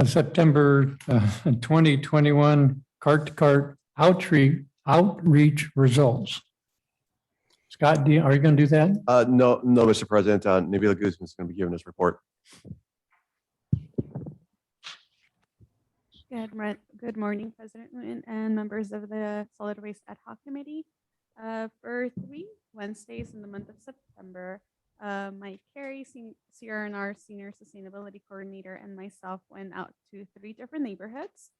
September 2021 cart-to-cart outreach results. Scott, are you going to do that? No, Mr. President. Nabila Guzman is going to be giving this report. Good morning, President Newton and members of the Solid Waste Ad Hoc Committee. For 3 Wednesdays in the month of September, Mike Carey, CRNR Senior Sustainability Coordinator, and myself went out to 3 different neighborhoods.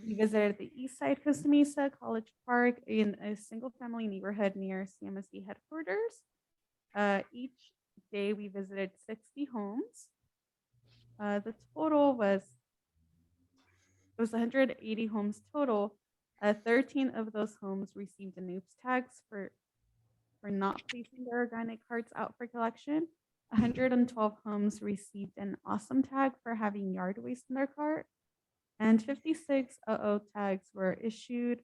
We visited the East Side Costa Mesa College Park in a single-family neighborhood near CMSD headquarters. Each day we visited 60 homes. The total was 180 homes total. 13 of those homes received an OOPS tags for not placing their organic carts out for collection. 112 homes received an awesome tag for having yard waste in their cart. And 56 tags were issued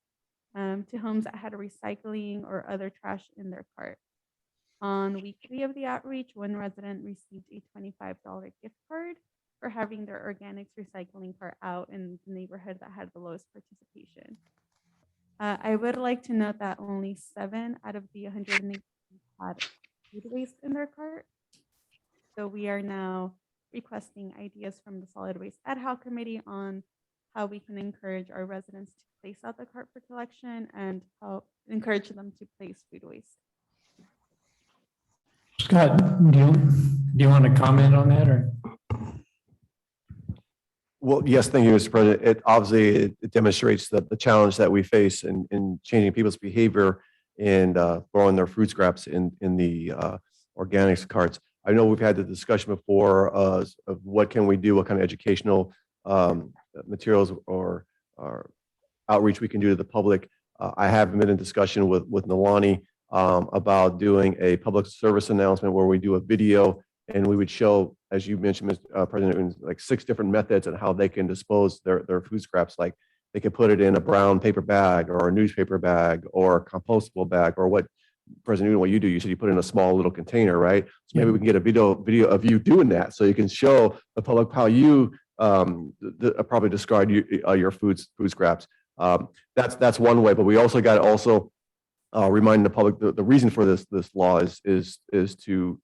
to homes that had recycling or other trash in their cart. On week 3 of the outreach, one resident received a $25 gift card for having their organics recycling cart out in the neighborhood that had the lowest participation. I would like to note that only 7 out of the 180 had food waste in their cart. So we are now requesting ideas from the Solid Waste Ad Hoc Committee on how we can encourage our residents to place out the cart for collection and help encourage them to place food waste. Scott, do you want to comment on that, or? Well, yes, thank you, Mr. President. It obviously it demonstrates the challenge that we face in changing people's behavior and throwing their food scraps in the organics carts. I know we've had the discussion before of what can we do, what kind of educational materials or outreach we can do to the public. I have been in discussion with Nalani about doing a public service announcement where we do a video and we would show, as you mentioned, Mr. President, like 6 different methods on how they can dispose their food scraps. Like they can put it in a brown paper bag or a newspaper bag or a compostable bag, or what President Newton, what you do, you said you put it in a small little container, right? So maybe we can get a video of you doing that, so you can show the public how you probably discard your food scraps. That's one way, but we also got to remind the public the reason for this law is to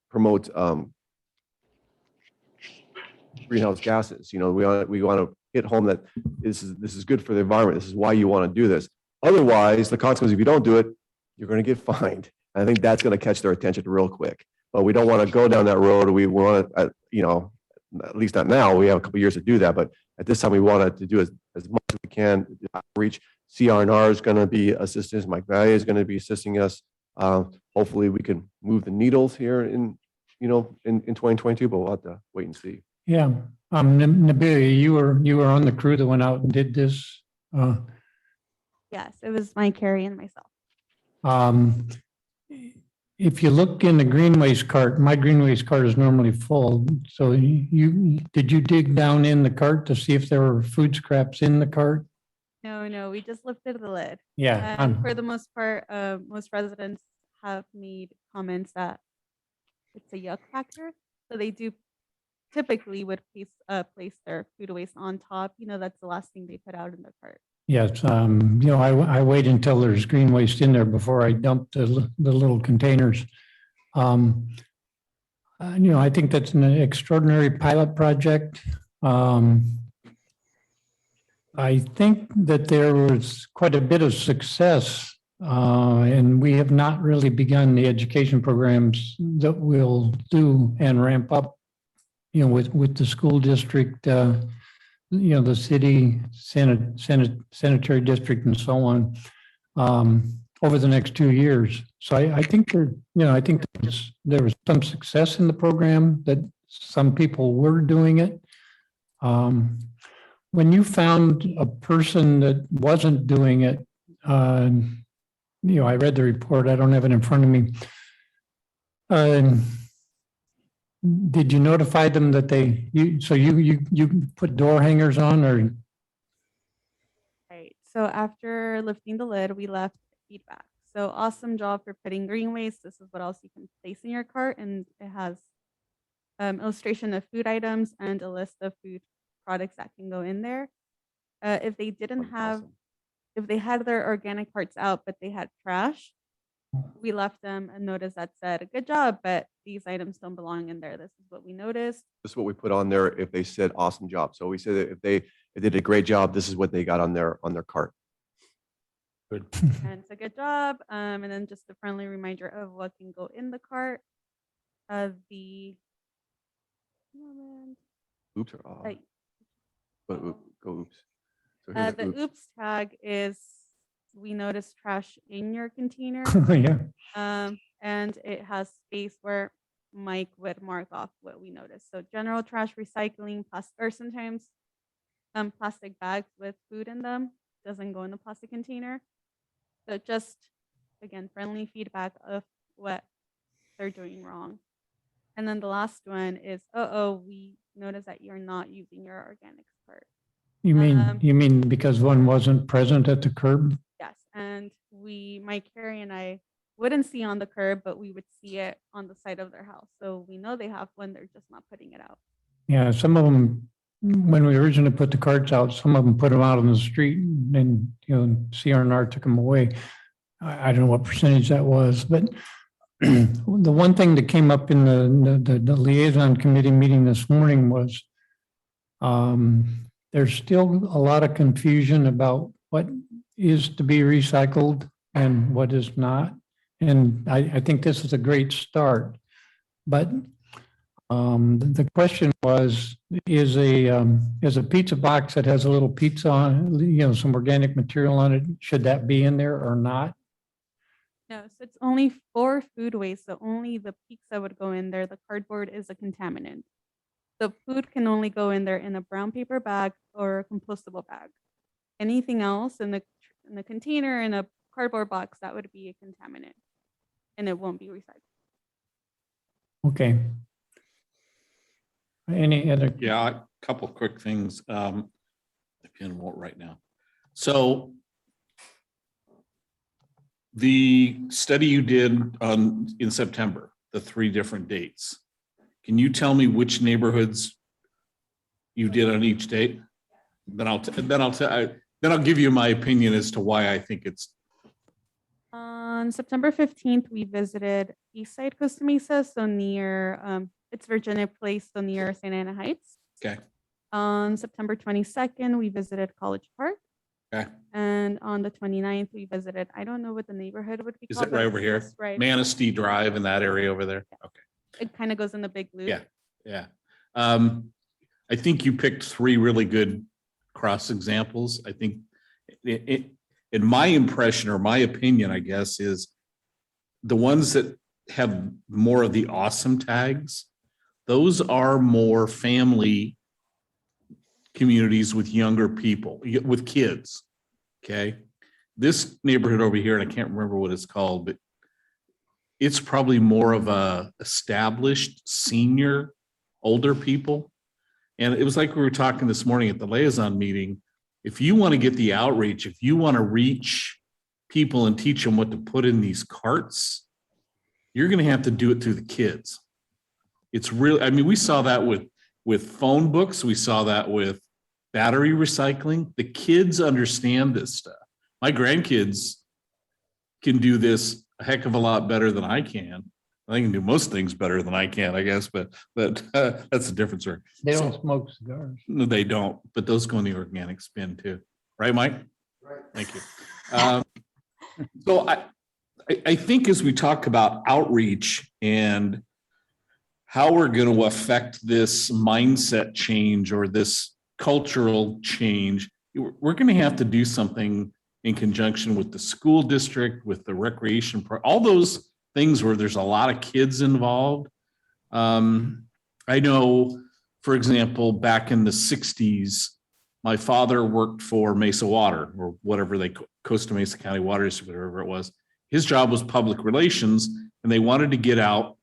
promote greenhouse gases. You know, we want to hit home that this is good for the environment. This is why you want to do this. Otherwise, the consequence, if you don't do it, you're going to get fined. I think that's going to catch their attention real quick. But we don't want to go down that road. We want to, at least not now. We have a couple of years to do that. But at this time, we wanted to do as much as we can. Reach CRNR is going to be assisting us. Mike Valle is going to be assisting us. Hopefully, we can move the needles here in 2022. But we'll have to wait and see. Yeah, Nabila, you were on the crew that went out and did this. Yes, it was Mike Carey and myself. If you look in the green waste cart, my green waste cart is normally full. So did you dig down in the cart to see if there were food scraps in the cart? No, we just lifted the lid. Yeah. And for the most part, most residents have made comments that it's a yuck factor. So they do typically would place their food waste on top. That's the last thing they put out in the cart. Yes, I wait until there's green waste in there before I dump the little containers. I think that's an extraordinary pilot project. I think that there was quite a bit of success, and we have not really begun the education programs that we'll do and ramp up, with the school district, the city, sanitary district, and so on, over the next 2 years. So I think there was some success in the program, that some people were doing it. When you found a person that wasn't doing it, I read the report. I don't have it in front of me. Did you notify them that you put door hangers on, or? Right. So after lifting the lid, we left feedbacks. So awesome job for putting green waste. This is what else you can place in your cart, and it has illustration of food items and a list of food products that can go in there. If they didn't have, Awesome. if they had their organic parts out, but they had trash, we left them a notice that said, "Good job, but these items don't belong in there. This is what we noticed." This is what we put on there if they said awesome job. So we said that if they did a great job, this is what they got on their cart. Good. And it's a good job. And then just a friendly reminder of what can go in the cart. The moment, Oops, or uh, go oops. So here's the oops tag is, we noticed trash in your container. Yeah, And it has space where Mike would mark off what we noticed. So general trash, recycling, or sometimes plastic bags with food in them doesn't go in the plastic container. So just, again, friendly feedback of what they're doing wrong. And then the last one is, we noticed that you're not using your organics cart. you mean because one wasn't present at the curb? Yes, and Mike, Carrie, and I wouldn't see on the curb, but we would see it on the side of their house. So we know they have one, they're just not putting it out. Yeah, some of them, when we originally put the carts out, some of them put them out on the street and, CRNR took them away. I don't know what percentage that was, but the one thing that came up in the liaison committee meeting this morning was there's still a lot of confusion about what is to be recycled and what is not. And I think this is a great start. But the question was, is a pizza box that has a little pizza on, some organic material on it, should that be in there or not? No, so it's only for food waste. So only the pizza would go in there. The cardboard is a contaminant. The food can only go in there in a brown paper bag or a compostable bag. Anything else in the container, in a cardboard box, that would be a contaminant, and it won't be recycled. Okay. Any other? Yeah, a couple quick things. The pen won't right now. So the study you did in September, the 3 different dates, can you tell me which neighborhoods you did on each date? Then I'll give you my opinion as to why I think it's. On September 15th, we visited Eastside Costa Mesa, so near, it's Virginia Place, so near Santa Ana Heights. Okay. On September 22nd, we visited College Park. Okay. And on the 29th, we visited, I don't know what the neighborhood would be Is called. it right but over here? it's Right. Manistee Drive in that area over there? Okay. It kind of goes in the big loop. Yeah. Yeah. I think you picked 3 really good cross examples. I think in my impression or my opinion, I guess, is the ones that have more of the awesome tags, those are more family communities with younger people, with kids. Okay. This neighborhood over here, and I can't remember what it's called, but it's probably more of a established senior, older people. And it was like we were talking this morning at the liaison meeting. If you want to get the outreach, if you want to reach people and teach them what to put in these carts, you're going to have to do it through the kids. It's really, I mean, we saw that with phone books. We saw that with battery recycling. The kids understand this stuff. My grandkids can do this a heck of a lot better than I can. I can do most things better than I can, I guess, but that's a different story. They don't smoke cigars. No, they don't, but those go in the organic bin too. Right, Mike? Right. Thank you. So I think as we talk about outreach and how we're going to affect this mindset change or this cultural change, we're going to have to do something in conjunction with the school district, with the recreation, all those things where there's a lot of kids involved. I know, for example, back in the 60s, my father worked for Mesa Water or whatever Costa Mesa County Water District, whatever it was. His job was public relations, and they wanted to get out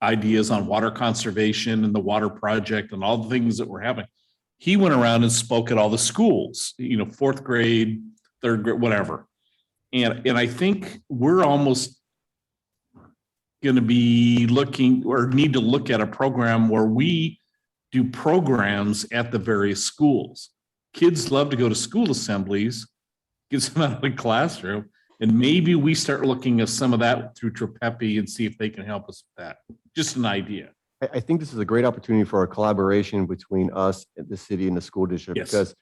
ideas on water conservation and the water project and all the things that were happening. He went around and spoke at all the schools, 4th grade, 3rd grade, whatever. And I think we're almost going to be looking or need to look at a program where we do programs at the various schools. Kids love to go to school assemblies, gets them out of the classroom, and maybe we start looking at some of that through Trepepi and see if they can help us with that. Just an idea. I think this is a great opportunity for a collaboration between us, the city, and the school district. Yes. Because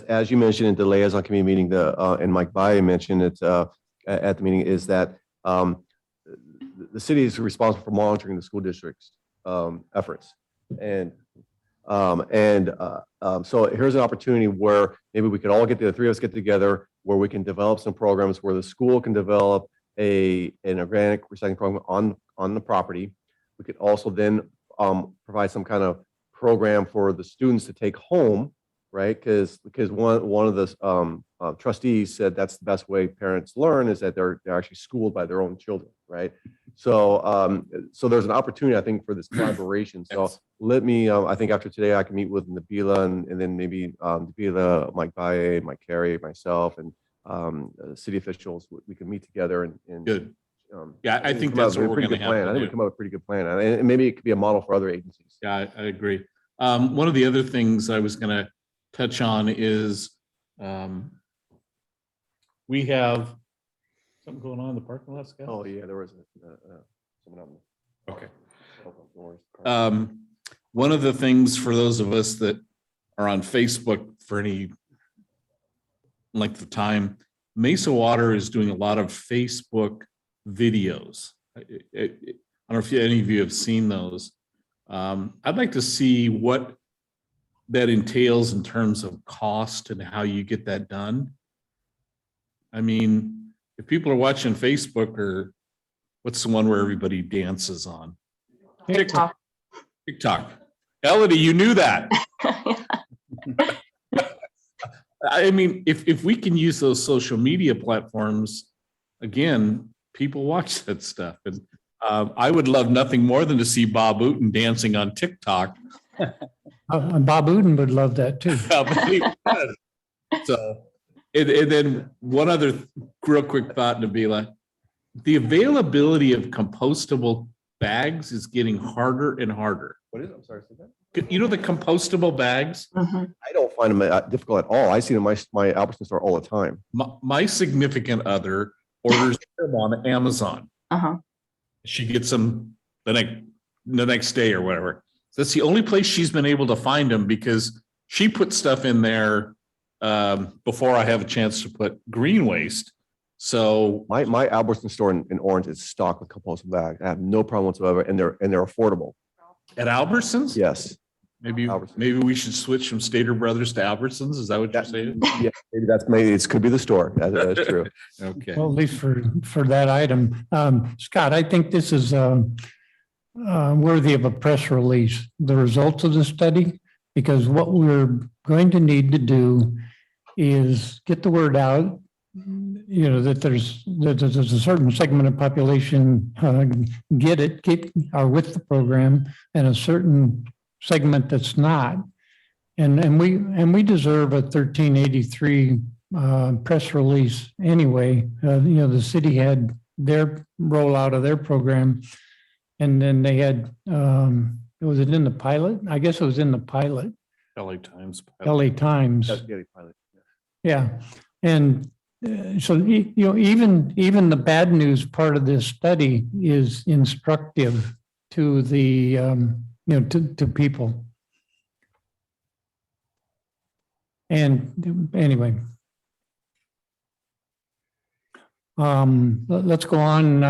as you mentioned at the liaison committee meeting, and Mike Baye mentioned it at the meeting, is that the city is responsible for monitoring the school district's efforts. So here's an opportunity where maybe we could all the three of us get together, where we can develop some programs, where the school can develop an organic recycling program on the property. We could also then provide some kind of program for the students to take home, right? Because one of the trustees said that's the best way parents learn, is that they're actually schooled by their own children, right? So there's an opportunity, I think, for this collaboration. So Yes. let me, I think after today, I can meet with Nabila and then maybe Nabila, Mike Baye, Mike Carey, myself, and city officials. We can meet together and Good. um, Yeah, I think come up that's with what a we're pretty going to good have plan. I to think we do. come up with a pretty good plan, and maybe it could be a model for other agencies. Yeah, I agree. One of the other things I was going to touch on is we have something going on in the parking lot, Scott? Oh yeah, there was someone on. Okay. Oh, no worries. One of the things for those of us that are on Facebook for any length of time, Mesa Water is doing a lot of Facebook videos. I don't know if any of you have seen those. I'd like to see what that entails in terms of cost and how you get that done. I mean, if people are watching Facebook, or what's the one where everybody dances on? TikTok. TikTok. Elodie, you knew that. I mean, if we can use those social media platforms, again, people watch that stuff. And I would love nothing more than to see Bob Uten dancing on TikTok. Bob Uden would love that too. So, and then one other real quick thought, Nabila. The availability of compostable bags is getting harder and harder. What is it? I'm sorry. Say that? You know, the compostable bags? Mhm. I don't find them difficult at all. I see them in my Albertson store all the time. My significant other orders them on Amazon. Uh-huh. She gets them the next day or whatever. That's the only place she's been able to find them, because she put stuff in there before I have a chance to put green waste. So My Albertson store in Orange is stocked with compostable bags. I have no problem whatsoever, and they're affordable. at Albertsons, Yes. maybe Albertsons. we should switch from Stater Brothers to Albertsons. Is that what you're That- saying? Yeah, maybe it could be the store. That's true. Okay. Well, at least for that item. Scott, I think this is worthy of a press release, the results of the study, because what we're going to need to do is get the word out, that there's a certain segment of population are with the program, and a certain segment that's not. And we deserve a 1383 press release anyway. The city had their rollout of their program, and then they had, was it in the pilot? I guess it was in the pilot, LA Times. LA Times. That's Getty Pilot. Yeah, and so even the bad news part of this study is instructive to the to people. And anyway, let's go on.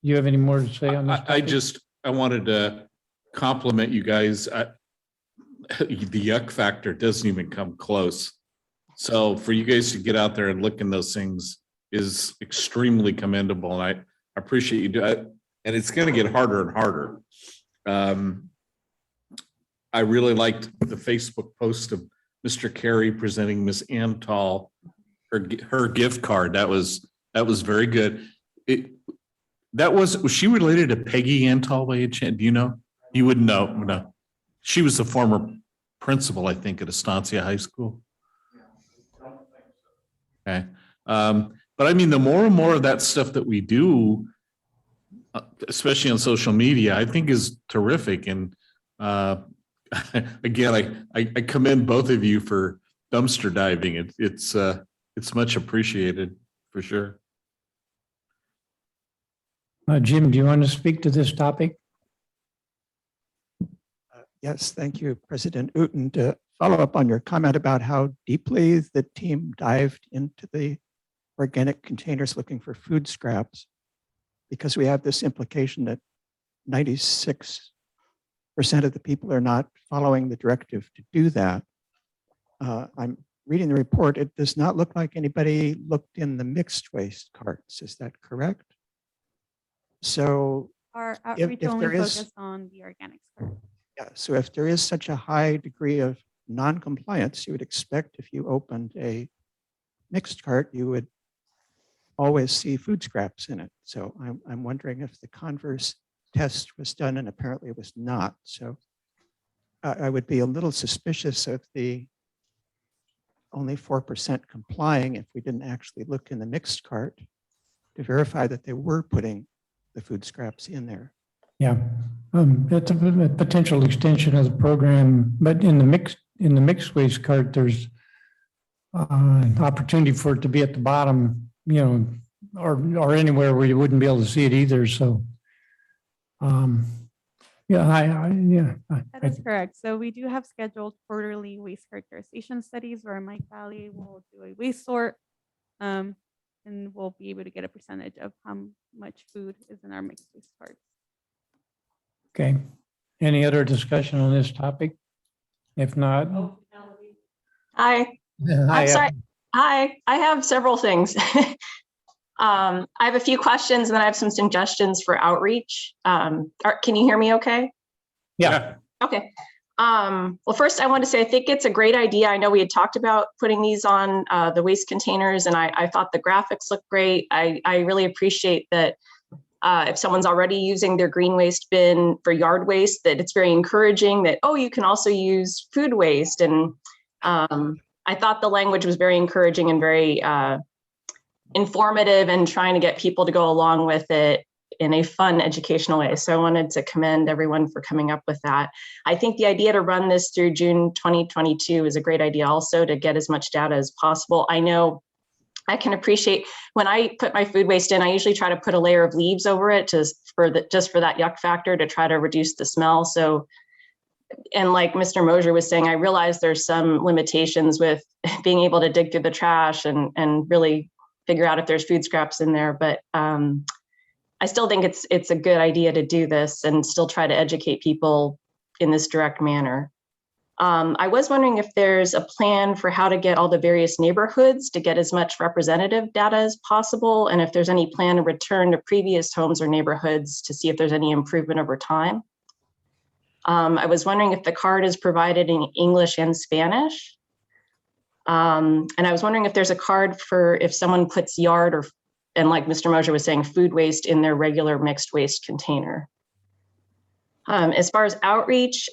You have any more to say on this? I wanted to compliment you guys. The yuck factor doesn't even come close. So for you guys to get out there and look in those things is extremely commendable. And I appreciate you do it. And it's going to get harder and harder. I really liked the Facebook post of Mr. Carey presenting Miss Antal her gift card. That was very good. Was she related to Peggy Antal by any chance? Do you know? You wouldn't know. No. She was the former principal, I think, at Estancia High School. Okay. But I mean, the more and more of that stuff that we do, especially on social media, I think is terrific. And again, I commend both of you for dumpster diving. It's much appreciated for sure. Jim, do you want to speak to this topic? Yes, thank you, President Uten. To follow up on your comment about how deeply the team dived into the organic containers looking for food scraps, because we have this implication that 96% of the people are not following the directive to do that. I'm reading the report. It does not look like anybody looked in the mixed waste carts. Is that correct? So Our If- outreach if only there is- focused on the organics cart. yeah, so if there is such a high degree of non-compliance, you would expect if you opened a mixed cart, you would always see food scraps in it. So I'm wondering if the converse test was done, and apparently it was not. So I would be a little suspicious of the only 4% complying if we didn't actually look in the mixed cart to verify that they were putting the food scraps in there. Yeah, that's a potential extension of the program, but in the mixed waste cart, there's opportunity for it to be at the bottom, or anywhere where you wouldn't be able to see it either. So, That is correct. So we do have scheduled quarterly waste characterization studies where Mike Valley will do a waste sort, and we'll be able to get a percentage of how much food is in our mixed waste carts. Okay. Any other discussion on this topic? If not. Hi, I'm sorry. Hi, I have several things. I have a few questions and then I have some suggestions for outreach. Can you hear me okay? Yeah. Okay. Well, first I want to say, I think it's a great idea. I know we had talked about putting these on the waste containers and I thought the graphics look great. I really appreciate that if someone's already using their green waste bin for yard waste, that it's very encouraging that, oh, you can also use food waste. And I thought the language was very encouraging and very informative and trying to get people to go along with it in a fun educational way. So I wanted to commend everyone for coming up with that. I think the idea to run this through June 2022 is a great idea also to get as much data as possible. I know I can appreciate when I put my food waste in, I usually try to put a layer of leaves over it just for that yuck factor to try to reduce the smell. So, and like Mr. Mosier was saying, I realize there's some limitations with being able to dig through the trash and really figure out if there's food scraps in there. But I still think it's a good idea to do this and still try to educate people in this direct manner. I was wondering if there's a plan for how to get all the various neighborhoods to get as much representative data as possible, and if there's any plan to return to previous homes or neighborhoods to see if there's any improvement over time. I was wondering if the card is provided in English and Spanish. And I was wondering if there's a card for if someone puts yard and like Mr. Mosier was saying, food waste in their regular mixed waste container. As far as outreach,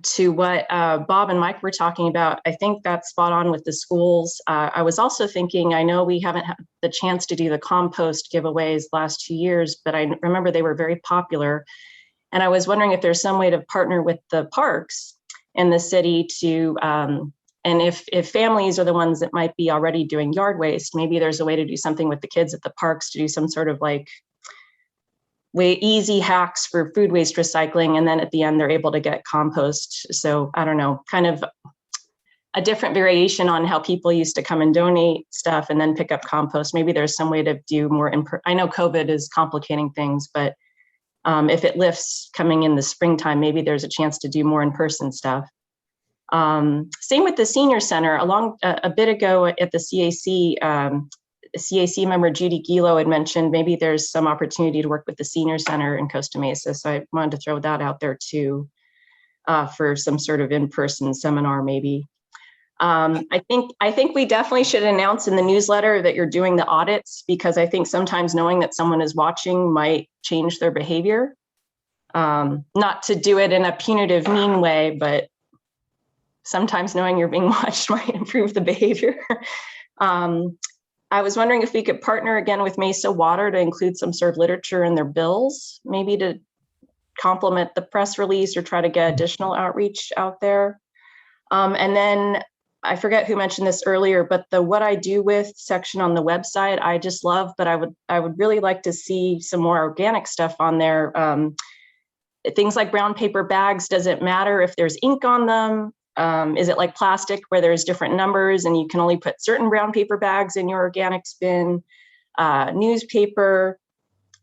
to what Bob and Mike were talking about, I think that's spot on with the schools. I was also thinking, I know we haven't had the chance to do the compost giveaways last 2 years, but I remember they were very popular. And I was wondering if there's some way to partner with the parks in the city to, and if families are the ones that might be already doing yard waste, maybe there's a way to do something with the kids at the parks to do some sort of like easy hacks for food waste recycling. And then at the end, they're able to get compost. So I don't know, kind of a different variation on how people used to come and donate stuff and then pick up compost. Maybe there's some way to do more. I know COVID is complicating things, but if it lifts coming in the springtime, maybe there's a chance to do more in-person stuff. Same with the senior center. A bit ago at the CAC, CAC member Judy Gilo had mentioned maybe there's some opportunity to work with the senior center in Costa Mesa. So I wanted to throw that out there too, for some sort of in-person seminar maybe. I think we definitely should announce in the newsletter that you're doing the audits, because I think sometimes knowing that someone is watching might change their behavior. Not to do it in a punitive, mean way, but sometimes knowing you're being watched might improve the behavior. I was wondering if we could partner again with Mesa Water to include some sort of literature in their bills, maybe to complement the press release or try to get additional outreach out there. And then I forget who mentioned this earlier, but the What I Do With section on the website, I just love, but I would really like to see some more organic stuff on there. Things like brown paper bags, does it matter if there's ink on them? Is it like plastic where there's different numbers and you can only put certain brown paper bags in your organics bin? Newspaper,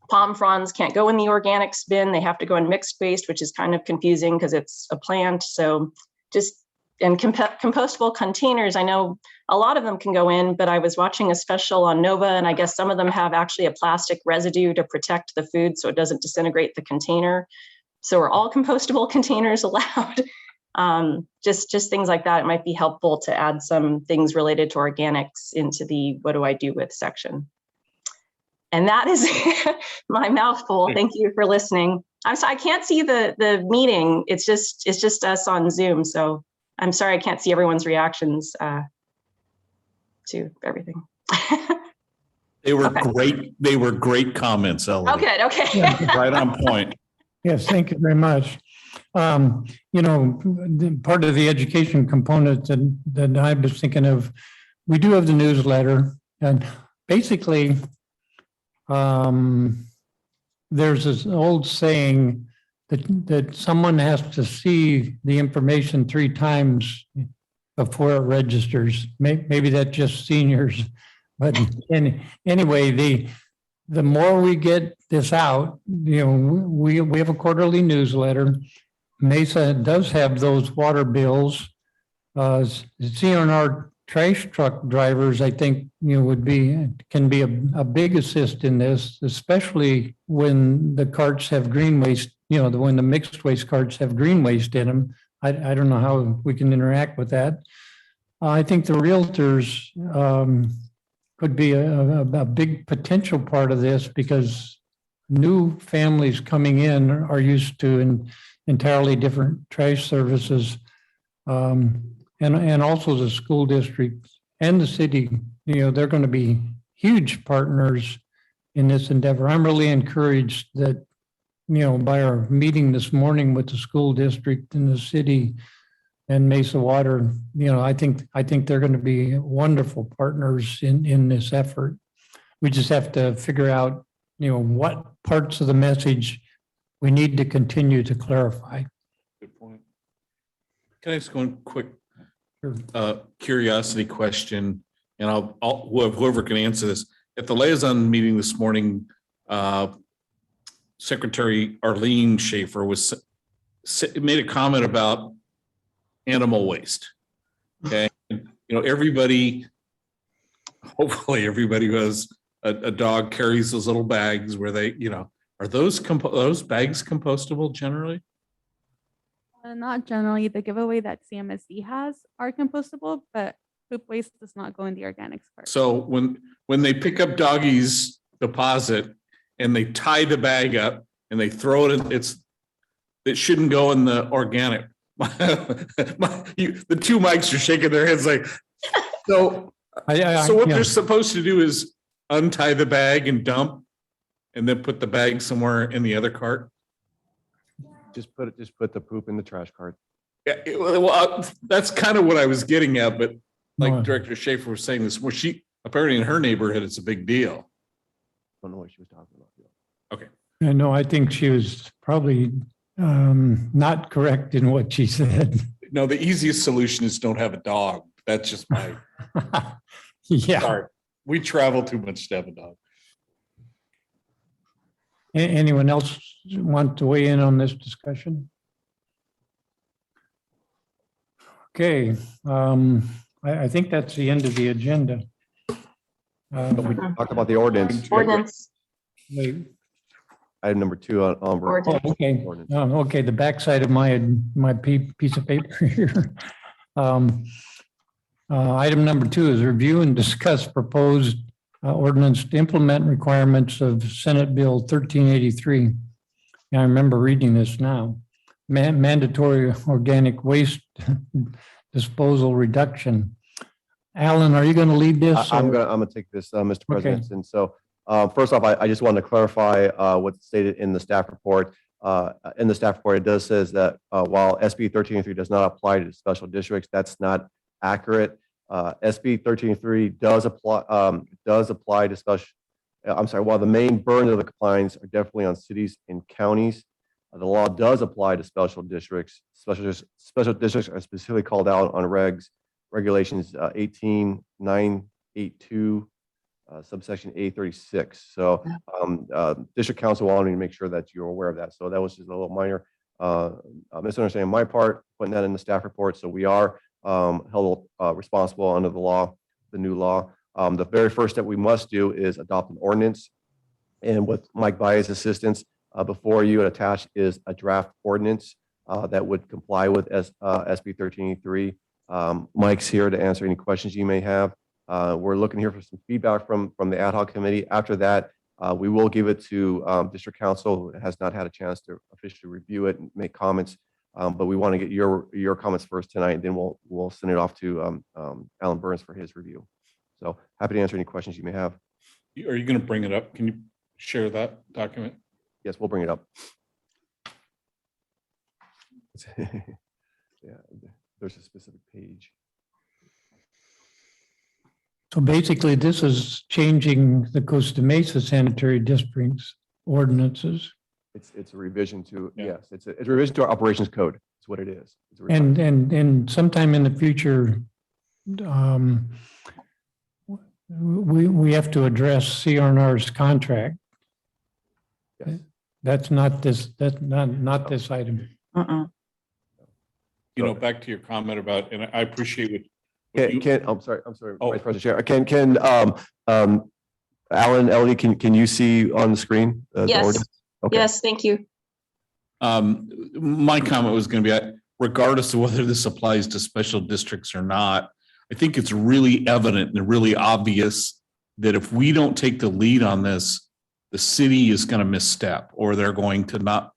palm fronds can't go in the organics bin. They have to go in mixed waste, which is kind of confusing because it's a plant. So just, and compostable containers, I know a lot of them can go in, but I was watching a special on Nova and I guess some of them have actually a plastic residue to protect the food so it doesn't disintegrate the container. So are all compostable containers allowed? Just things like that. It might be helpful to add some things related to organics into the What Do I Do With section. And that is my mouthful. Thank you for listening. I'm sorry, I can't see the meeting. It's just us on Zoom. So I'm sorry, I can't see everyone's reactions to everything. They were Okay. great. They were great comments, Ellie. Oh, good. Okay. Right on point. Yes, thank you very much. You know, part of the education component that I was thinking of, we do have the newsletter, and basically, there's this old saying that someone has to see the information 3 times before it registers. Maybe that's just seniors, but anyway, the more we get this out, you know, we have a quarterly newsletter. Mesa does have those water bills. CNR trash truck drivers, I think, you know, can be a big assist in this, especially when the carts have green waste, you know, when the mixed waste carts have green waste in them. I don't know how we can interact with that. I think the realtors could be a big potential part of this because new families coming in are used to entirely different trash services. And also the school district and the city, you know, they're going to be huge partners in this endeavor. I'm really encouraged that, you know, by our meeting this morning with the school district and the city and Mesa Water, you know, I think they're going to be wonderful partners in this effort. We just have to figure out, you know, what parts of the message we need to continue to clarify. Good point. Can I ask one quick curiosity question? And I'll whoever can answer this. At the liaison meeting this morning, Secretary Arlene Schaefer made a comment about animal waste. Okay, you know, hopefully everybody who has a dog carries those little bags where they, you know, are those bags compostable generally? Not generally. The giveaway that CMSD has are compostable, but poop waste does not go in the organics part. So when they pick up doggy's deposit and they tie the bag up and they throw it in, it shouldn't go in the organic. The 2 mics are shaking their heads like, so what they're supposed to do is untie the bag and dump and then put the bag somewhere in the other cart. Just put the poop in the trash cart. Yeah, well, that's kind of what I was getting at, but like No. Director Schaefer was saying this, she apparently in her neighborhood, it's a big deal. Don't know what she was talking about. Okay. I know, I think she was probably not correct in what she said. No, the easiest solution is don't have a dog. That's just my, Yeah. sorry. We travel too much to have a dog. Anyone else want to weigh in on this discussion? Okay, I think that's the end of the agenda. Talk about the ordinance. Ordinance. Item number 2 on Oh, Ordinance. okay. ordinance. Okay, the backside of my piece of paper here. Item number 2 is review and discuss proposed ordinance to implement requirements of Senate Bill 1383. I remember reading this now. Mandatory organic waste disposal reduction. Alan, are you going to lead this? I'm or- gonna take this, Mr. President. And so, first off, I just wanted to clarify, what's stated in the staff report. In the staff report, it does says that, while SB 1303 does not apply to special districts, that's not accurate. SB 1303 does apply to special, I'm sorry, while the main burden of the compliance are definitely on cities and counties, the law does apply to special districts. Special districts are specifically called out on regulations 18982, subsection A36. So district council wanted me to make sure that you're aware of that. So that was just a little minor misunderstanding on my part, putting that in the staff report. So we are held responsible under the law, the new law. The very first step we must do is adopt an ordinance. And with Mike Baez's assistance, before you attached is a draft ordinance that would comply with SB 1383. Mike's here to answer any questions you may have. We're looking here for some feedback from the ad hoc committee. After that, we will give it to district council, who has not had a chance to officially review it and make comments. But we want to get your comments first tonight, and then we'll send it off to Alan Burns for his review. So happy to answer any questions you may have. Are you going to bring it up? Can you share that document? Yes, we'll bring it up. Yeah, there's a specific page. So basically, this is changing the Costa Mesa sanitary districts ordinances. It's a revision to, Yeah. yes, it's a revision to our operations code. It's what it is. It's a revision. And sometime in the future, we have to address CRNR's contract. Yes. That's not this item. You know, back to your comment about, and I appreciate what you. I'm sorry, Oh. Vice President Chair. Alan, Ellie, can you see on the screen? The Yes. ordinance? Okay. Yes, thank you. My comment was going to be, regardless of whether this applies to special districts or not, I think it's really evident and really obvious that if we don't take the lead on this, the city is going to misstep, or they're going to not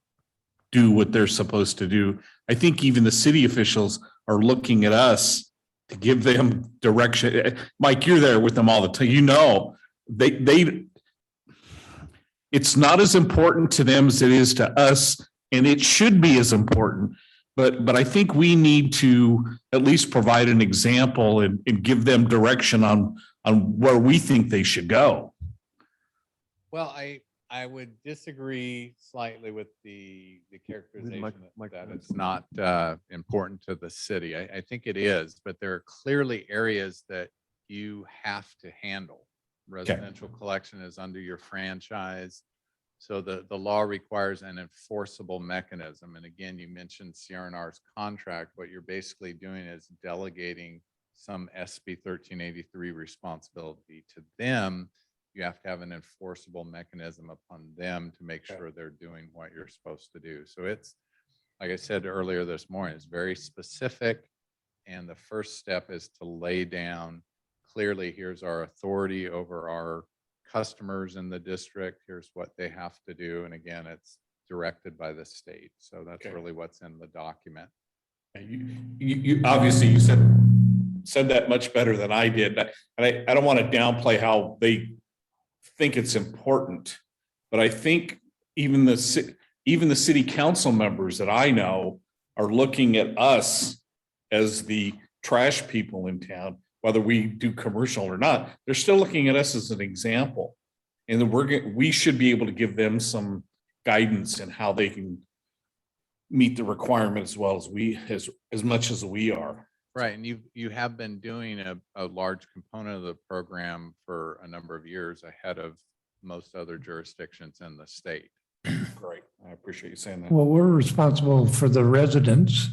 do what they're supposed to do. I think even the city officials are looking at us to give them direction. Mike, you're there with them all the time. You know, it's not as important to them as it is to us, and it should be as important. But I think we need to at least provide an example and give them direction on where we think they should go. Well, I would disagree slightly with the characterization that it's not important to the city. I think it is, but there are clearly areas that you have to handle. Residential collection is under your franchise. So the law requires an enforceable mechanism. And again, you mentioned CRNR's contract. What you're basically doing is delegating some SB 1383 responsibility to them. You have to have an enforceable mechanism upon them to make sure they're doing what you're supposed to do. So it's, like I said earlier this morning, it's very specific. And the first step is to lay down clearly, here's our authority over our customers in the district. Here's what they have to do. And again, it's directed by the state. So that's really what's in the document. You obviously you said that much better than I did. And I don't want to downplay how they think it's important, but I think even the city council members that I know are looking at us as the trash people in town, whether we do commercial or not. They're still looking at us as an example, and then we should be able to give them some guidance in how they can meet the requirement as well as as much as we are. Right, and you have been doing a large component of the program for a number of years ahead of most other jurisdictions in the state. Great, I appreciate you saying that. Well, we're responsible for the residents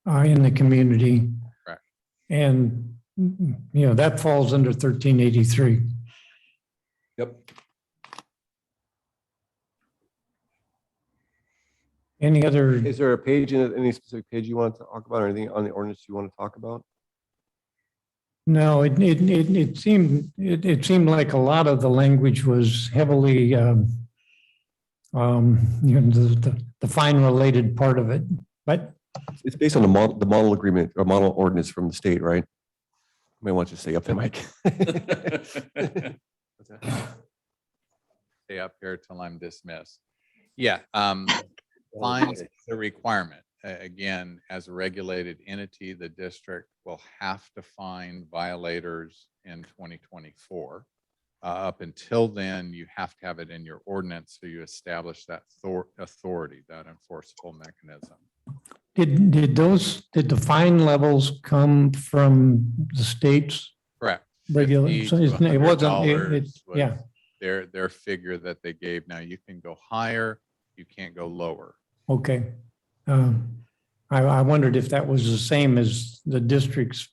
in the community. Correct. And, that falls under 1383. Yep. Any other, Is there a page in it, any specific page you want to talk about, or anything on the ordinance you want to talk about? no, it seemed like a lot of the language was heavily, the fine related part of it, but It's based on the model agreement or model ordinance from the state, right? May want you to stay up there, Mike. What's that? Stay up here till I'm dismissed. Yeah, fines is a requirement. Again, as a regulated entity, the district will have to fine violators in 2024. Up until then, you have to have it in your ordinance, so you establish that authority, that enforceable mechanism. Did the fine levels come from the state's Correct. regulation? $50 to It wasn't, $100 yeah, was their figure that they gave. Now you can go higher, you can't go lower. okay. I wondered if that was the same as the district's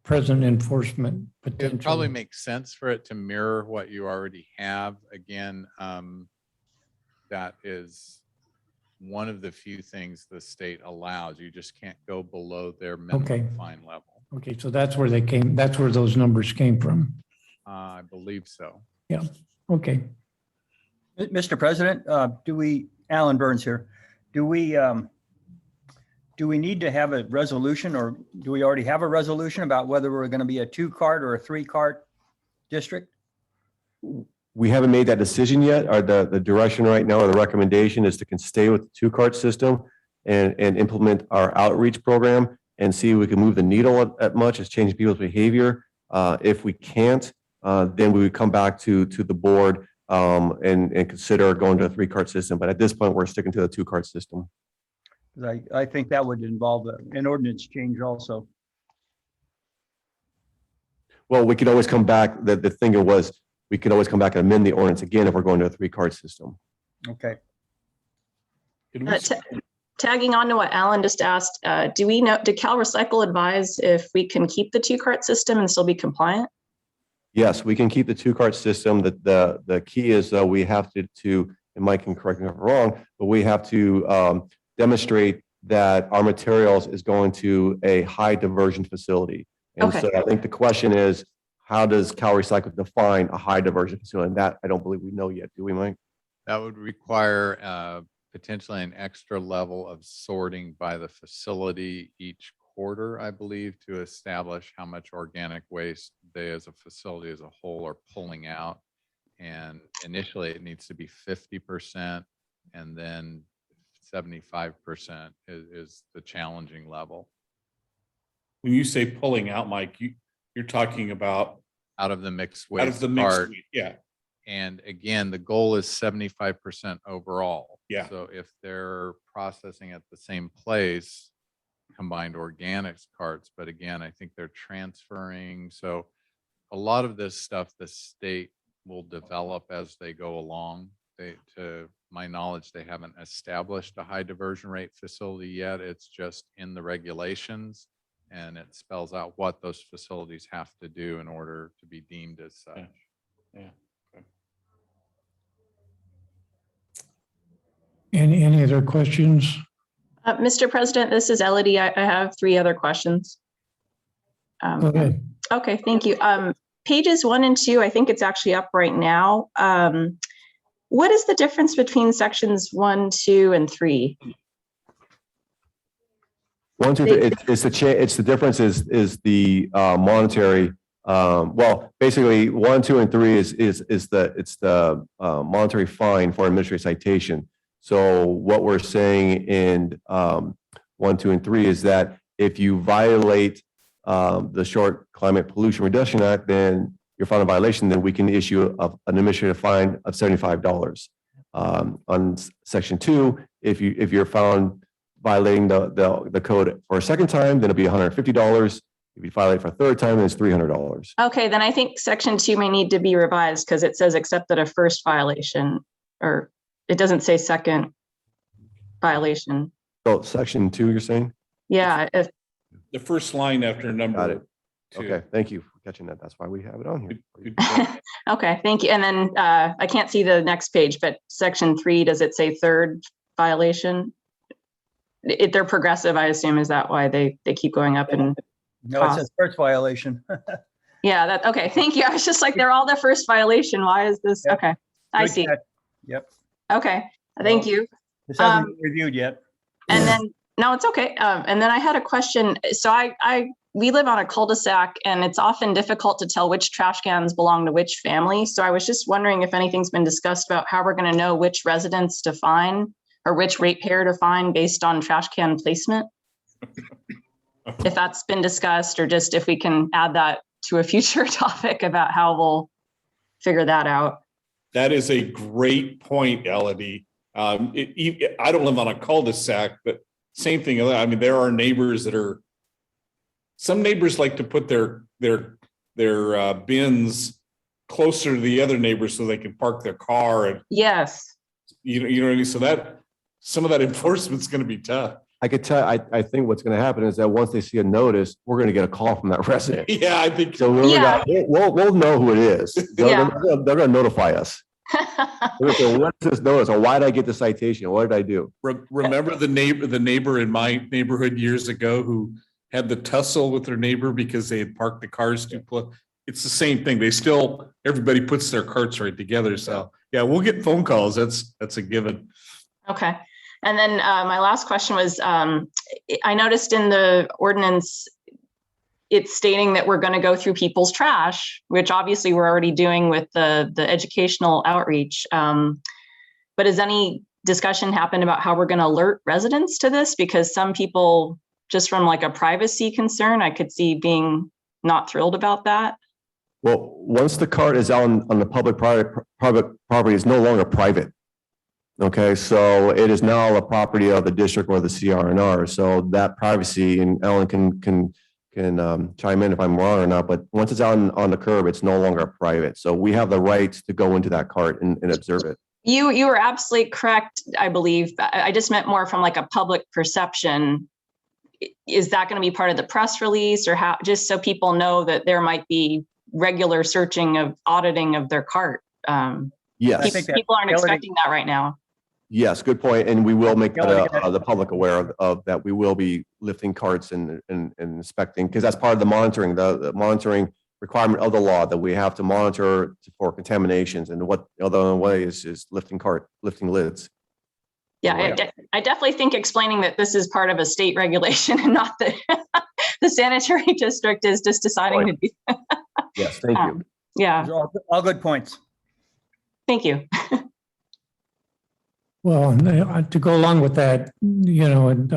present enforcement It potential. probably makes sense for it to mirror what you already have. Again, that is one of the few things the state allows. You just can't go below their Okay. minimum fine level. Okay, so that's where that's where those numbers came from. I believe so. Okay. Mr. President, Alan Burns here, do we need to have a resolution, or do we already have a resolution about whether we're going to be a 2-cart or a 3-cart district? We haven't made that decision yet, or the direction right now, or the recommendation is to stay with the 2-cart system and implement our outreach program and see if we can move the needle at much as changing people's behavior. If we can't, then we would come back to the board and consider going to a 3-cart system. But at this point, we're sticking to the 2-cart system. 'Cause I think that would involve an ordinance change also. Well, we could always come back. The thing was, we could always come back and amend the ordinance again if we're going to a 3-cart system. Okay. Can we s- Tagging on to what Alan just asked, did Cal Recycle advise if we can keep the 2-cart system and still be compliant? Yes, we can keep the 2-cart system. The key is though, we have to, and Mike can correct me if I'm wrong, but we have to demonstrate that our materials is going to a high diversion facility. And Okay. so I think the question is, how does Cal Recycle define a high diversion facility? And that I don't believe we know yet. Do we, Mike? That would require potentially an extra level of sorting by the facility each quarter, I believe, to establish how much organic waste they as a facility as a whole are pulling out. And initially it needs to be 50%, and then 75% is the challenging level. When you say pulling out, Mike, you're talking about Out of the mixed out of waste the mixed part. weed. Yeah, And again, the goal is 75% overall. Yeah. So if they're processing at the same place, combined organics carts, but again, I think they're transferring. So a lot of this stuff, the state will develop as they go along. To my knowledge, they haven't established a high diversion rate facility yet. It's just in the regulations, and it spells out what those facilities have to do in order to be deemed as such. yeah. Any other questions? Mr. President, this is Elodie. I have 3 other questions. Go ahead. Okay, thank you. Pages 1 and 2, I think it's actually up right now. What is the difference between sections 1, 2, and 3? 1, 2, 3, it's the difference is the monetary. Well, basically 1, 2, and 3 is the monetary fine for administrative citation. So what we're saying in 1, 2, and 3 is that if you violate the Short Climate Pollution Reduction Act, then you're found in violation, then we can issue an administrative fine of $75. On section 2, if you're found violating the code for a second time, then it'll be $150. If you violate for a third time, then it's $300. Okay, then I think section 2 may need to be revised because it says except that a first violation, or it doesn't say second violation. So section 2, you're saying? Yeah, The first line after number. Got it. 2. Okay, thank you for catching that. That's why we have it on here. Good point. okay, thank you. And then I can't see the next page, but section 3, does it say third violation? They're progressive, I assume. Is that why they keep going up? And No, it says first violation. yeah, okay, thank you. I was just like, they're all the first violation. Why is this? Yeah. Okay, I Good see. catch. Yep. Okay, thank Well, you. This hasn't been reviewed yet. And then, no, it's okay. And then I had a question. So I we live on a cul-de-sac and it's often difficult to tell which trash cans belong to which family. So I was just wondering if anything's been discussed about how we're going to know which residents to fine or which ratepayer to fine based on trash can placement. If that's been discussed, or just if we can add that to a future topic about how we'll figure that out. That is a great point, Elodie. I don't live on a cul-de-sac, but same thing. I mean, there are neighbors that are, some neighbors like to put their bins closer to the other neighbors so they can park their car, and Yes. you know what I mean? So that some of that enforcement's going to be tough. I could tell, I think what's going to happen is that once they see a notice, we're going to get a call from that resident. Yeah, I think So we'll know who it is. Yeah. They're going to notify us. They're gonna say, what is this notice? Or why did I get the citation? What did I do? remember the neighbor in my neighborhood years ago who had the tussle with their neighbor because they had parked the cars too close. It's the same thing. Everybody puts their carts right together. So yeah, we'll get phone calls. That's a given. Okay. And then my last question was, I noticed in the ordinance, it's stating that we're going to go through people's trash, which obviously we're already doing with the educational outreach. But has any discussion happened about how we're going to alert residents to this? Because some people, just from like a privacy concern, I could see being not thrilled about that. Well, once the cart is out on the public property, it's no longer private. Okay, so it is now a property of the district or the CRNR. So that privacy, and Ellen can chime in if I'm wrong or not, but once it's out on the curb, it's no longer private. So we have the right to go into that cart and observe it. You were absolutely correct, I believe. I just meant more from like a public perception. Is that going to be part of the press release, or how, just so people know that there might be regular searching of auditing of their cart? Yes. People aren't expecting that right now. Yes, good point. And we will make the public aware of that. We will be lifting carts and inspecting, because that's part of the monitoring, the monitoring requirement of the law, that we have to monitor for contaminations. And what the other way is lifting lids. Yeah, I definitely think explaining that this is part of a state regulation and not the the sanitary district is just deciding to do. Yes, thank you. Yeah, Those are all good points. thank you. Well, to go along with that, when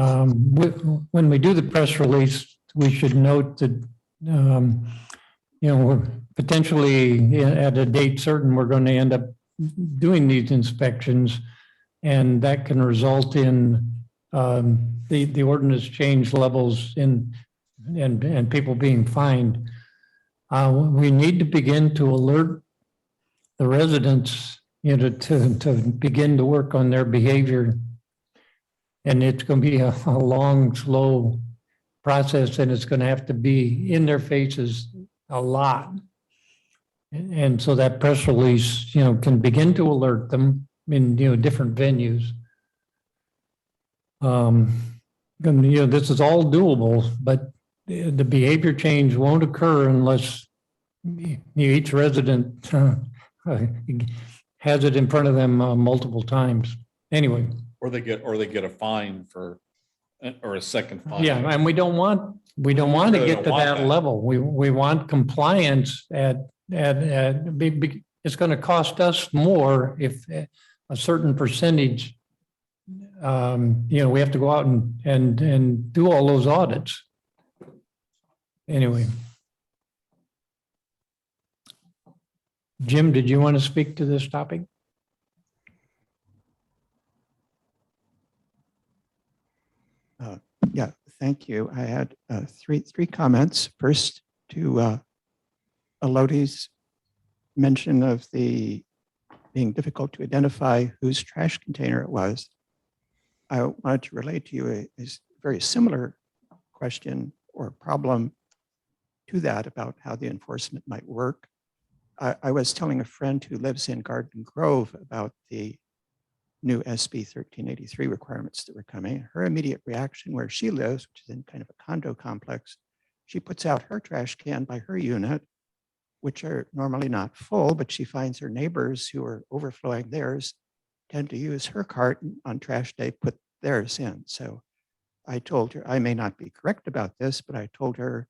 we do the press release, we should note that, we're potentially at a date certain, we're going to end up doing these inspections, and that can result in the ordinance change levels and people being fined. We need to begin to alert the residents, to begin to work on their behavior. And it's going to be a long, slow process, and it's going to have to be in their faces a lot. And so that press release, can begin to alert them in, different venues. This is all doable, but the behavior change won't occur unless each resident has it in front of them multiple times. Anyway. Or they get a fine or a second fine. Yeah, and we don't want to get to that level. We want compliance it's going to cost us more if a certain percentage, we have to go out and do all those audits. Anyway. Jim, did you want to speak to this topic? Yeah, thank you. I had three comments. First, to Elodie's mention of the being difficult to identify whose trash container it was. I wanted to relate to you a very similar question or problem to that about how the enforcement might work. I was telling a friend who lives in Garden Grove about the new SB 1383 requirements that were coming. Her immediate reaction where she lives, which is in kind of a condo complex, she puts out her trash can by her unit, which are normally not full, but she finds her neighbors who are overflowing theirs tend to use her cart on trash day, put theirs in. So I told her, I may not be correct about this, but I told her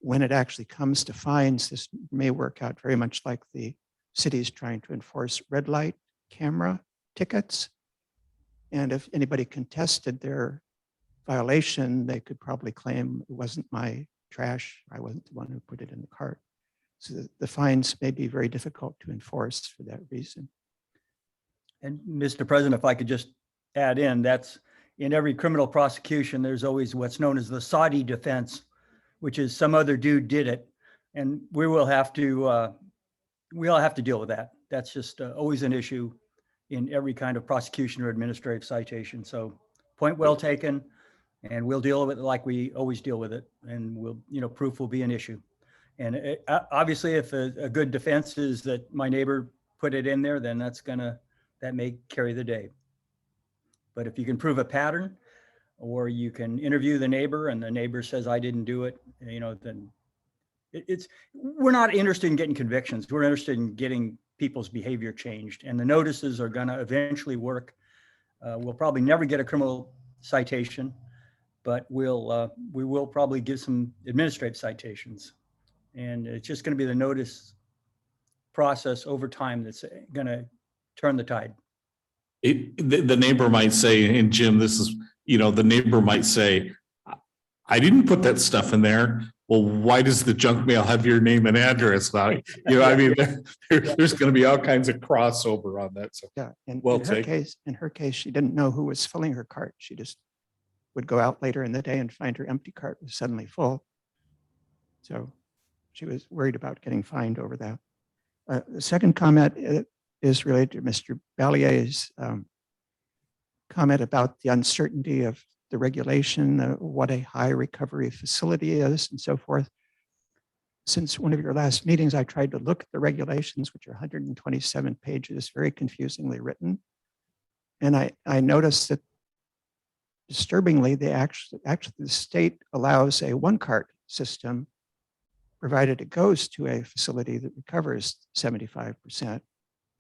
when it actually comes to fines, this may work out very much like the city's trying to enforce red light camera tickets. And if anybody contested their violation, they could probably claim it wasn't my trash. I wasn't the one who put it in the cart. So the fines may be very difficult to enforce for that reason. And Mr. President, if I could just add in, that's in every criminal prosecution, there's always what's known as the Saudi defense, which is some other dude did it. And we all have to deal with that. That's just always an issue in every kind of prosecution or administrative citation. So point well taken, and we'll deal with it like we always deal with it. And we'll, proof will be an issue. And obviously, if a good defense is that my neighbor put it in there, then that may carry the day. But if you can prove a pattern, or you can interview the neighbor and the neighbor says, I didn't do it, then we're not interested in getting convictions. We're interested in getting people's behavior changed. And the notices are going to eventually work. We'll probably never get a criminal citation, but we will probably give some administrative citations. And it's just going to be the notice process over time that's going to turn the tide. The neighbor might say, and Jim, this is, the neighbor might say, I didn't put that stuff in there. Well, why does the junk mail have your name and address? Now, there's going to be all kinds of crossover on that. So Yeah, and well in her case, she didn't know who was filling her cart. She just would go out later in the day and find her empty cart was suddenly full. So she was worried about getting fined over that. The second comment is related to Mr. Ballier's comment about the uncertainty of the regulation, what a high recovery facility is, and so forth. Since one of your last meetings, I tried to look at the regulations, which are 127 pages, very confusingly written. And I noticed that disturbingly, actually the state allows a one cart system, provided it goes to a facility that recovers 75%.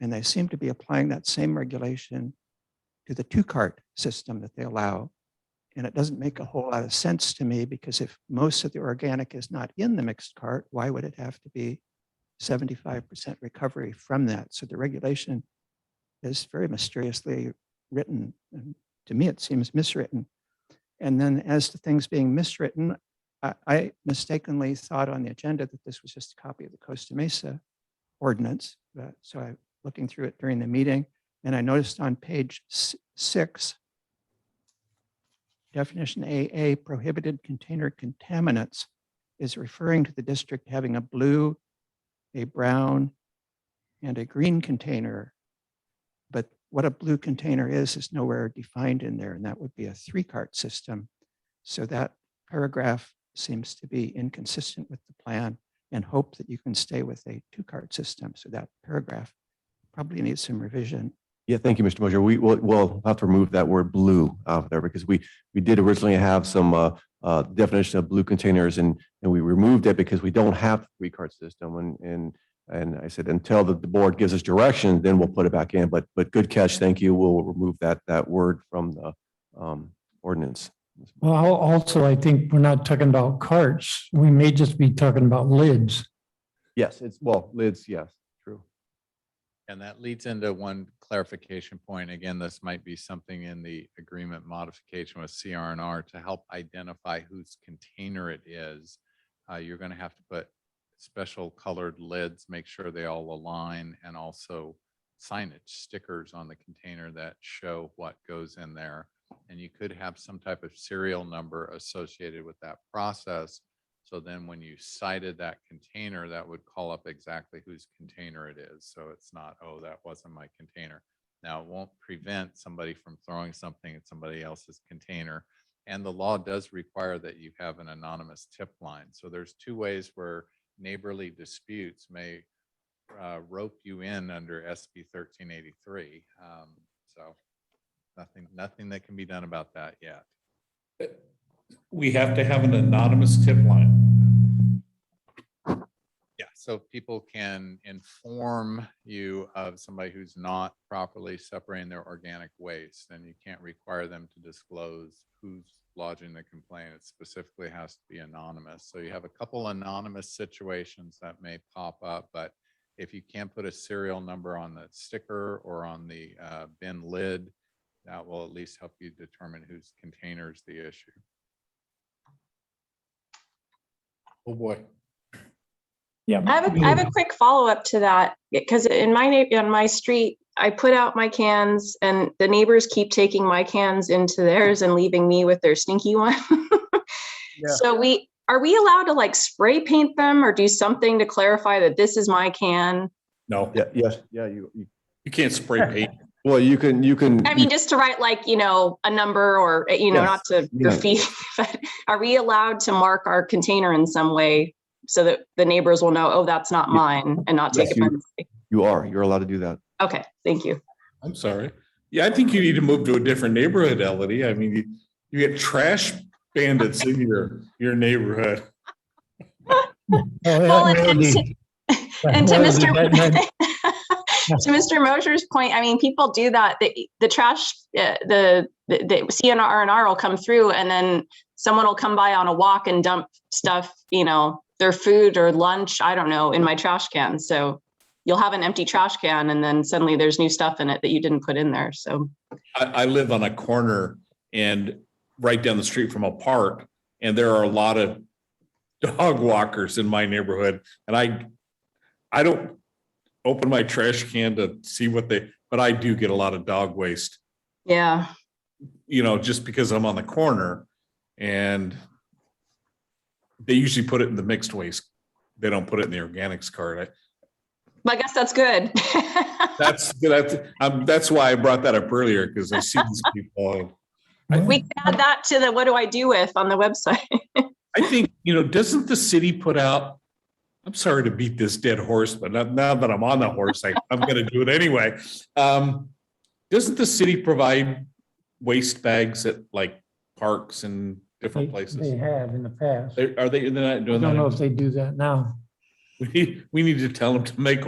And they seem to be applying that same regulation to the two cart system that they allow. And it doesn't make a whole lot of sense to me, because if most of the organic is not in the mixed cart, why would it have to be 75% recovery from that? So the regulation is very mysteriously written. And to me, it seems miswritten. And then as to things being miswritten, I mistakenly thought on the agenda that this was just a copy of the Costa Mesa ordinance. So I looking through it during the meeting, and I noticed on page 6, definition AA, prohibited container contaminants, is referring to the district having a blue, a brown, and a green container. But what a blue container is nowhere defined in there, and that would be a 3-cart system. So that paragraph seems to be inconsistent with the plan, and hope that you can stay with a 2-cart system. So that paragraph probably needs some revision. Yeah, thank you, Mr. Mosier. We'll have to remove that word blue out there, because we did originally have some definition of blue containers, and we removed it because we don't have the 3-cart system. And I said, until the board gives us direction, then we'll put it back in. But good catch. Thank you. We'll remove that word from the ordinance. Well, also, I think we're not talking about carts. We may just be talking about lids. Yes, lids. Yes, true. And that leads into one clarification point. Again, this might be something in the agreement modification with CR&R to help identify whose container it is. You're going to have to put special colored lids, make sure they all align, and also signage, stickers on the container that show what goes in there. And you could have some type of serial number associated with that process. So then when you cited that container, that would call up exactly whose container it is. So it's not, oh, that wasn't my container. Now, it won't prevent somebody from throwing something at somebody else's container. And the law does require that you have an anonymous tip line. So there's 2 ways where neighborly disputes may rope you in under SB 1383. So nothing that can be done about that yet. We have to have an anonymous tip line. Yes. so people can inform you of somebody who's not properly separating their organic waste, and you can't require them to disclose who's lodging the complaint. It specifically has to be anonymous. So you have a couple anonymous situations that may pop up, but if you can't put a serial number on the sticker or on the bin lid, that will at least help you determine whose container is the issue. Oh, boy. Yeah. I have a quick follow-up to that, because in on my street, I put out my cans and the neighbors keep taking my cans into theirs and leaving me with their stinky one. Yeah. So are we allowed to like spray paint them or do something to clarify that this is my can? No, Yeah, yes, yeah, you can't spray paint. well, you can. I mean, just to write like, a number or, Yes. not to Yeah. graffiti, but are we allowed to mark our container in some way so that the neighbors will know, oh, that's not mine, and not take Yes, offense? you're allowed to do that. Okay, thank you. I'm sorry. Yeah, I think you need to move to a different neighborhood, Elodie. I mean, you get trash bandits in your neighborhood. Well, and to Mr. Mosher's point, I mean, people do that. The trash, the CNR will come through, and then someone will come by on a walk and dump stuff, their food or lunch, I don't know, in my trash can. So you'll have an empty trash can, and then suddenly there's new stuff in it that you didn't put in there. So I live on a corner and right down the street from a park, and there are a lot of dog walkers in my neighborhood. And I don't open my trash can to see but I do get a lot of dog waste, yeah. just because I'm on the corner, and they usually put it in the mixed waste. They don't put it in the organics cart. I guess that's good. That's why I brought that up earlier, because I see these people. We can add that to the what do I do with on the website. I think, doesn't the city put out, I'm sorry to beat this dead horse, but now that I'm on the horse, I'm going to do it anyway. Doesn't the city provide waste bags at like parks and different They places? have in the past. Are they not I doing don't know if that? they do that now. We need to tell them to make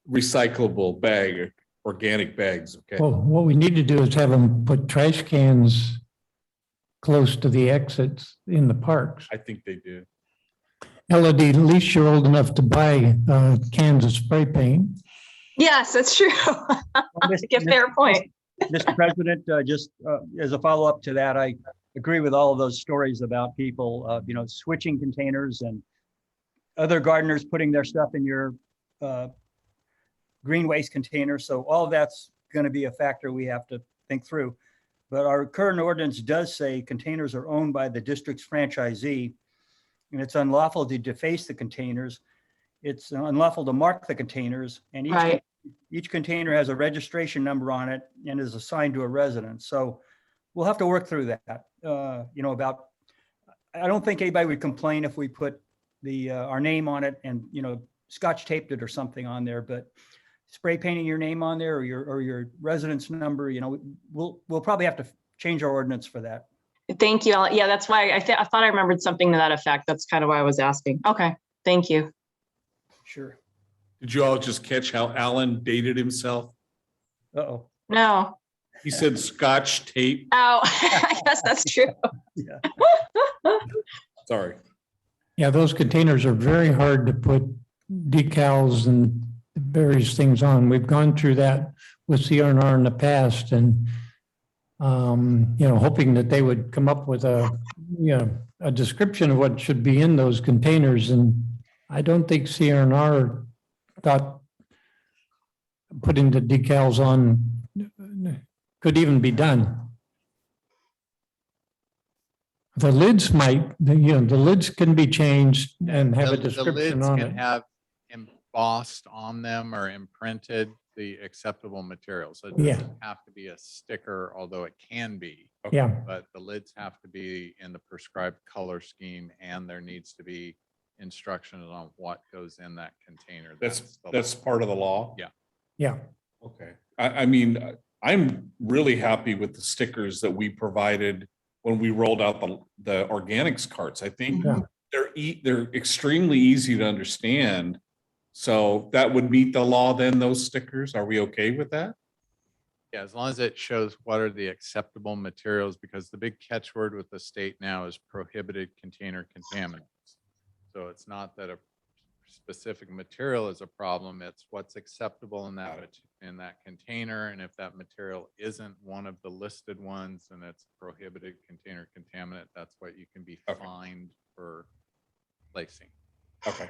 recyclable bag, organic bags, okay? Well, what we need to do is have them put trash cans close to the exits in the parks. I think they do. Elodie, at least you're old enough to buy cans of spray paint. Yes, that's true. Give fair point. Mr. President, just as a follow-up to that, I agree with all of those stories about people, switching containers and other gardeners putting their stuff in your green waste container. So all of that's going to be a factor we have to think through. But our current ordinance does say containers are owned by the district's franchisee, and it's unlawful to deface the containers. It's unlawful to mark the containers, and Right. each container has a registration number on it and is assigned to a resident. So we'll have to work through that. I don't think anybody would complain if we put our name on it and, Scotch taped it or something on there, but spray painting your name on there or your residence number, we'll probably have to change our ordinance for that. Thank you. Yeah, that's why I thought I remembered something to that effect. That's kind of why I was asking. Okay, thank you. Sure. Did you all just catch how Alan dated himself? Uh-oh. No. He said Scotch tape. Oh, I guess that's true. Yeah. Sorry. Yeah, those containers are very hard to put decals and various things on. We've gone through that with CRNR in the past and, hoping that they would come up with a description of what should be in those containers. And I don't think CRNR thought putting the decals on could even be done. The lids might, the lids can be changed and have a The description lids on can it. have embossed on them or imprinted the acceptable materials. So it Yeah. doesn't have to be a sticker, although it can be. Yeah, But the lids have to be in the prescribed color scheme, and there needs to be instructions on what goes in that container. That's part of the law? Yeah. yeah. Okay. I mean, I'm really happy with the stickers that we provided when we rolled out the organics carts. I think Yeah. they're extremely easy to understand. So that would meet the law then, those stickers? Are we okay with that? Yeah, as long as it shows what are the acceptable materials, because the big catchword with the state now is prohibited container contaminants. So it's not that a specific material is a problem, it's what's acceptable in that container. And if that material isn't one of the listed ones and it's prohibited container contaminant, that's what you can be Okay. fined for placing. Okay.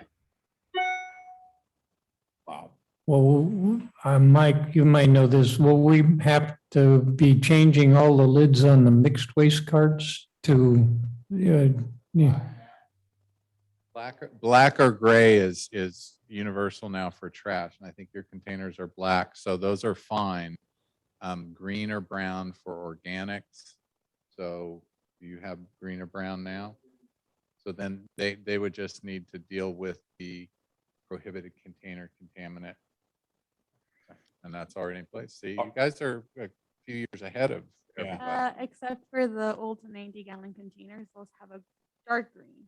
Wow. Well, Mike, you might know this. Will we have to be changing all the lids on the mixed waste carts to, yeah, Black or gray is universal now for trash, and I think your containers are black, so those are fine. Green or brown for organics. So you have green or brown now. So then they would just need to deal with the prohibited container contaminant. And that's already in place. See, you guys are a few years ahead of Yeah. everybody. Except for the old 90-gallon containers, those have a dark green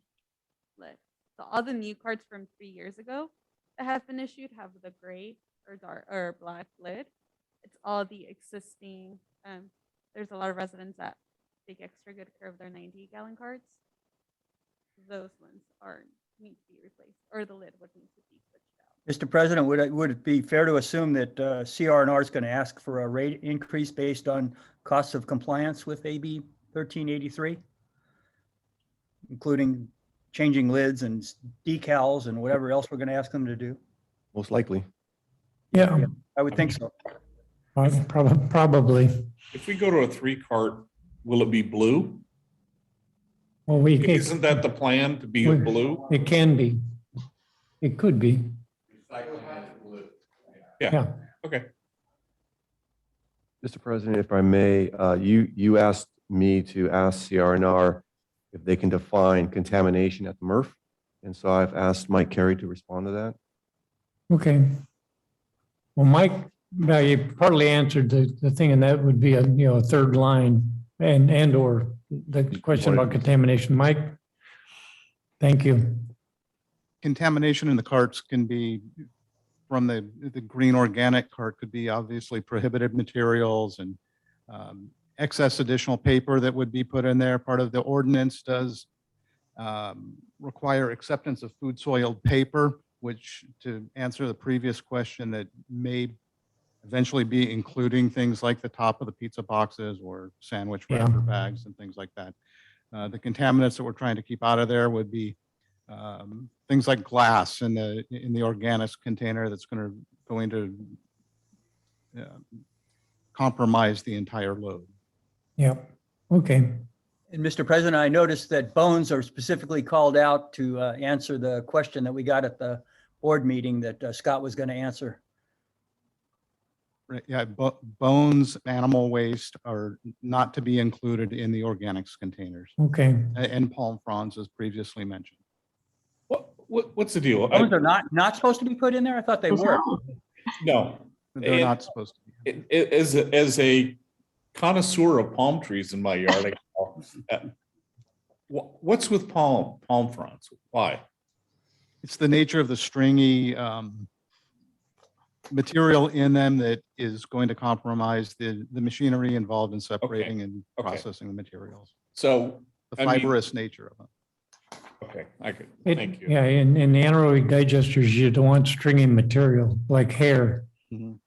lid. So all the new carts from 3 years ago that have been issued have the gray or dark or black lid. It's all the existing. There's a lot of residents that take extra good care of their 90-gallon carts. Those ones need to be replaced, or the lid would need to be switched out. Mr. President, would it be fair to assume that CR&R is going to ask for a rate increase based on costs of compliance with AB 1383? Including changing lids and decals and whatever else we're going to ask them to do? Most likely. yeah, I would think so. probably. If we go to a 3-cart, will it be blue? Well, Isn't that the plan, to be we- blue? it can be. It could be. Yeah. Okay. Mr. President, if I may, you asked me to ask CR&R if they can define contamination at the MRF. And so I've asked Mike Carey to respond to that. Okay. Well, Mike, now you partly answered the thing, and that would be a third line and or the question about contamination. Mike, thank you. Contamination in the carts can be from the green organic cart, could be obviously prohibited materials and excess additional paper that would be put in there. Part of the ordinance does require acceptance of food soiled paper, which, to answer the previous question, that may eventually be including things like the top of the pizza boxes or sandwich Yeah. wrapper bags and things like that. The contaminants that we're trying to keep out of there would be things like glass in the organics container that's going to compromise the entire load. Yeah. Okay. And Mr. President, I noticed that bones are specifically called out to answer the question that we got at the board meeting that Scott was going to answer. Right, yeah, bones, animal waste are not to be included in the organics containers, Okay. and palm fronds, as previously mentioned. What's the deal? Bones are not supposed to be put in there? I thought they were. No. They're And- not supposed to be. As a connoisseur of palm trees in my yard, what's with palm fronds? Why? It's the nature of the stringy material in them that is going to compromise the machinery involved in separating and okay. processing the materials. So, The I mean- fibrous nature of them. okay, I could, It- thank you. Yeah, in the anaerobic digesters, you don't want stringy material like hair Mhm.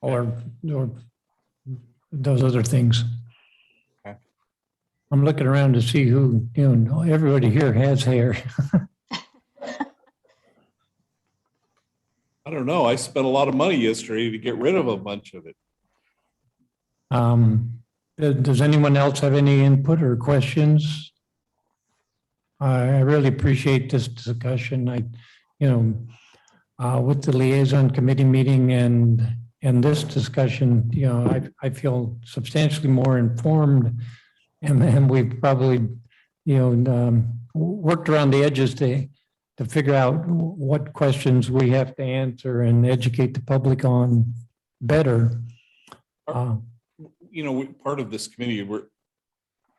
or those other things. Okay. I'm looking around to see who, everybody here has hair. I don't know. I spent a lot of money yesterday to get rid of a bunch of it. Does anyone else have any input or questions? I really appreciate this discussion. With the liaison committee meeting and this discussion, I feel substantially more informed, and we've probably, worked around the edges to figure out what questions we have to answer and educate the public on better. Part of this committee, we're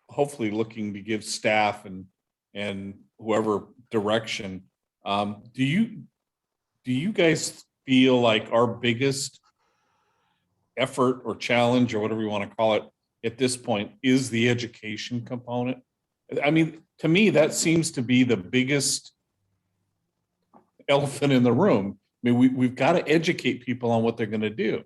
hopefully looking to give staff and whoever direction Do you guys feel like our biggest effort or challenge or whatever you want to call it at this point is the education component? I mean, to me, that seems to be the biggest elephant in the room. I mean, we've got to educate people on what they're going to do.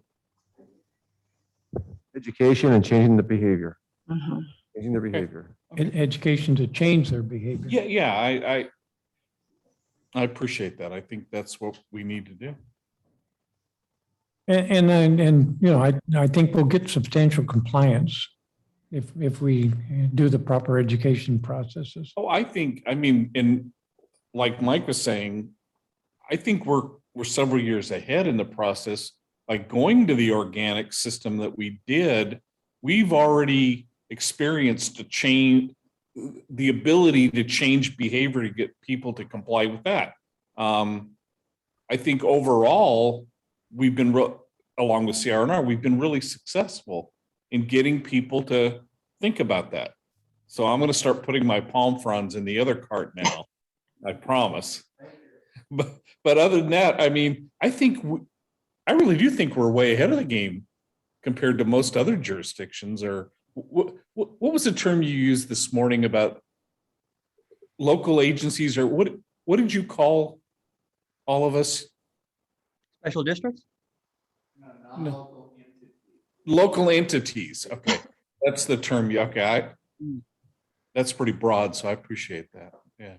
Education and changing the behavior, Mhm. changing their behavior. Education to change their behavior. Yeah, I appreciate that. I think that's what we need to do. And, you know, I think we'll get substantial compliance if we do the proper education processes. Oh, I mean, and like Mike was saying, I think we're several years ahead in the process. By going to the organic system that we did, we've already experienced the ability to change behavior to get people to comply with that. I think overall, we've been, along with CRNR, we've been really successful in getting people to think about that. So I'm going to start putting my palm fronds in the other cart now. I promise. But other than that, I mean, I really do think we're way ahead of the game compared to most other jurisdictions. Or what was the term you used this morning about local agencies, or what did you call all of us? Special districts? Local entities. Okay, that's the term. Okay, that's pretty broad, so I appreciate that. Yeah.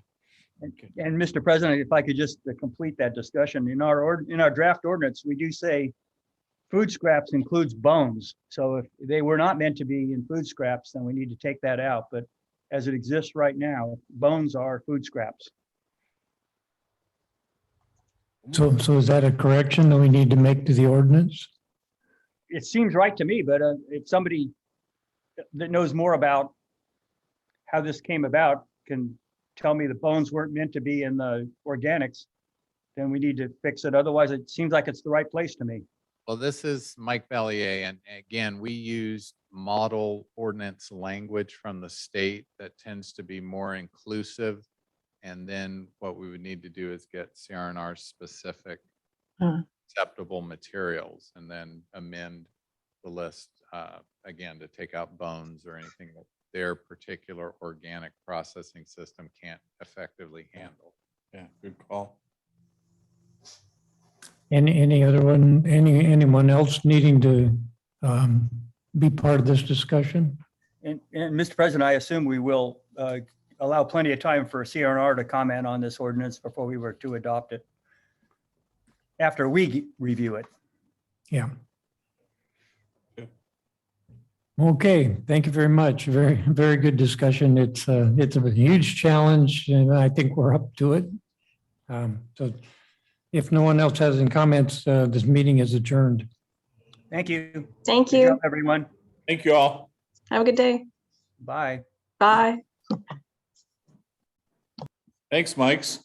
Okay. And Mr. President, if I could just complete that discussion, in our draft ordinance, we do say food scraps includes bones. So if they were not meant to be in food scraps, then we need to take that out. But as it exists right now, bones are food scraps. So is that a correction that we need to make to the ordinance? It seems right to me, but if somebody that knows more about how this came about can tell me the bones weren't meant to be in the organics, then we need to fix it. Otherwise, it seems like it's the right place to me. Well, this is Mike Bellier, and again, we use model ordinance language from the state that tends to be more inclusive. And then what we would need to do is get CRNR specific acceptable materials and then amend the list again to take out bones or anything that their particular organic processing system can't effectively handle. Yeah, good call. Anyone else needing to be part of this discussion? And Mr. President, I assume we will allow plenty of time for CRNR to comment on this ordinance before we were to adopt it, after we review it. Yeah. Okay, thank you very much. Very, very good discussion. It's a huge challenge and I think we're up to it. So if no one else has any comments, this meeting is adjourned. Thank you. Thank Good you. job, everyone. Thank you all. Have a good day. Bye. Bye. Thanks, Mikes.